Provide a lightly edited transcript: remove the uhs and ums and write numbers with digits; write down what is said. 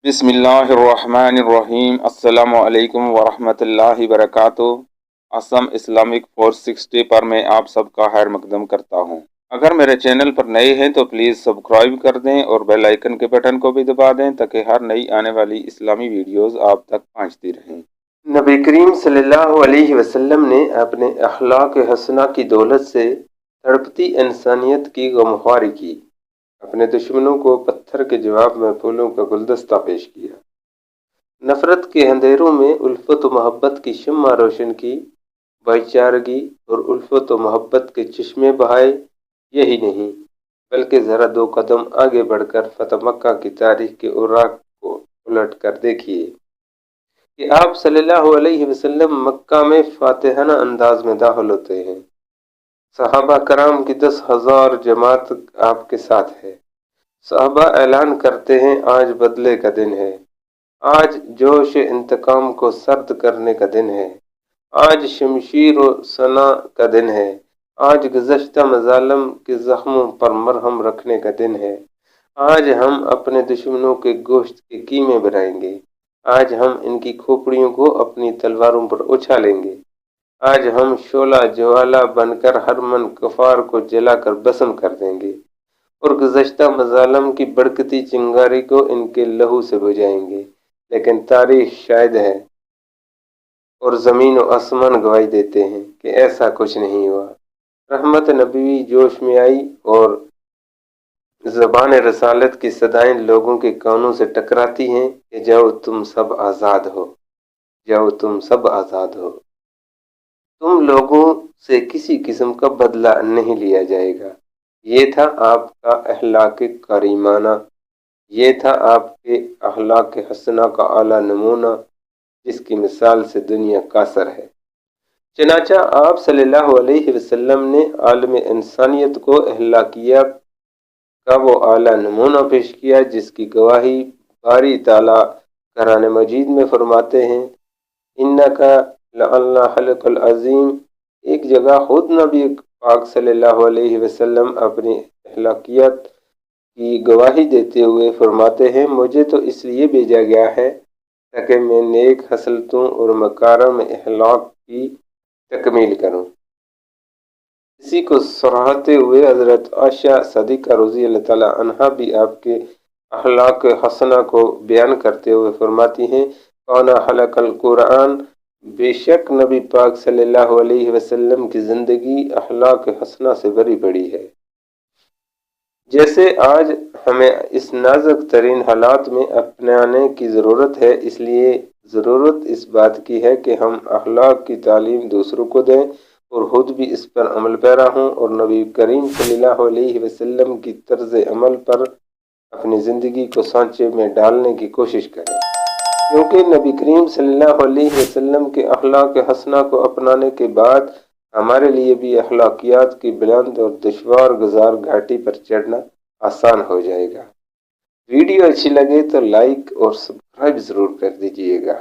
बिस्मिल्लाहिर्रहमानिर्रहीम। अस्सलामु अलैकुम वरहमतुल्लाहि वबरकातुहू। असम इस्लामिक 460 पर मैं आप सबका खैर मकदम करता हूँ। अगर मेरे चैनल पर नए हैं तो प्लीज़ सब्सक्राइब कर दें और बेल आइकन के बटन को भी दबा दें ताकि हर नई आने वाली इस्लामी वीडियोस आप तक पहुँचती रहें। नबी करीम सल्लल्लाहु अलैहि वसल्लम ने अपने अखलाक हसना की दौलत से तड़पती इंसानियत की गमख्वारी की। अपने दुश्मनों को पत्थर के जवाब में फूलों का गुलदस्ता पेश किया। नफरत के अंधेरों में उल्फत व मोहब्बत की शम्मा रोशन की। भाईचारगी और उल्फत व मोहब्बत के चश्मे बहाए। यही नहीं बल्कि ज़रा दो कदम आगे बढ़कर फतह मक्का की तारीख के औराक को उलट कर देखिए कि आप सल्लल्लाहु अलैहि वसल्लम मक्का में फातिहाना अंदाज में दाखिल होते हैं। सहाबा कराम की 10,000 जमात आपके साथ है। सहाबा ऐलान करते हैं, आज बदले का दिन है, आज जोश इंतकाम को सर्द करने का दिन है, आज शमशीर व सना का दिन है, आज गुज़श्ता मज़ालम के ज़ख्मों पर मरहम रखने का दिन है, आज हम अपने दुश्मनों के गोश्त के कीमे बनाएंगे, आज हम इनकी खोपड़ियों को अपनी तलवारों पर उछालेंगे, आज हम शोला ज्वाला बनकर हर मन कफार को जलाकर भस्म कर देंगे और गुज़श्ता मज़ालम की बढ़ती चिंगारी को इनके लहू से बुझाएंगे। लेकिन तारीख शायद है और ज़मीन और आसमान गवाही देते हैं कि ऐसा कुछ नहीं हुआ। रहमत नबवी जोश में आई और ज़बान रसालत की सदाएं लोगों के कानों से टकराती हैं कि जाओ तुम सब आज़ाद हो, जाओ तुम सब आज़ाद हो। तुम लोगों से किसी किस्म का बदला नहीं लिया जाएगा। ये था आपका अखलाक करीमाना, ये था आपके अखलाक हसना का आला नमूना, जिसकी मिसाल से दुनिया कासर है। चनाचा आप सल्लल्लाहु अलैहि वसल्लम ने आलम इंसानियत को अखलाकियात का वो आला नमूना पेश किया जिसकी गवाही बारी ताला कुरान मजीद में फरमाते हैं, इन्नका लअल्ला खलकुल अज़ीम। एक जगह खुद नबी पाक सल्लल्लाहु अलैहि वसल्लम अपनी अखलाकियत की गवाही देते हुए फरमाते हैं, मुझे तो इसलिए भेजा गया है ताकि मैं नेक हसलतों और मकारम अखलाक की तकमील करूं। इसी को सराहते हुए हज़रत आयशा सदीक़ा रज़ी अल्लाह तआला अन्हा भी आपके अखलाक हसना को बयान करते हुए फरमाती हैं, काना खलकल कुरान। बेशक नबी पाक सल्लल्लाहु अलैहि वसल्लम की ज़िंदगी अखलाक हसना से भरी पड़ी है। जैसे आज हमें इस नाजुक तरीन हालात में अपनाने की ज़रूरत है, इसलिए ज़रूरत इस बात की है कि हम अखलाक की तालीम दूसरों को दें और खुद भी इस पर अमल पैरा हों और नबी करीम सल्लल्लाहु अलैहि वसल्लम की तर्ज अमल पर अपनी ज़िंदगी को सांचे में डालने की कोशिश करें, क्योंकि नबी करीम सल्लल्लाहु अलैहि वसल्लम के अखलाक हसना को अपनाने के बाद हमारे लिए भी अखलाकियात की बुलंद और दुश्वार गुजार घाटी पर चढ़ना आसान हो जाएगा। वीडियो अच्छी लगे तो लाइक और सब्सक्राइब ज़रूर कर दीजिएगा।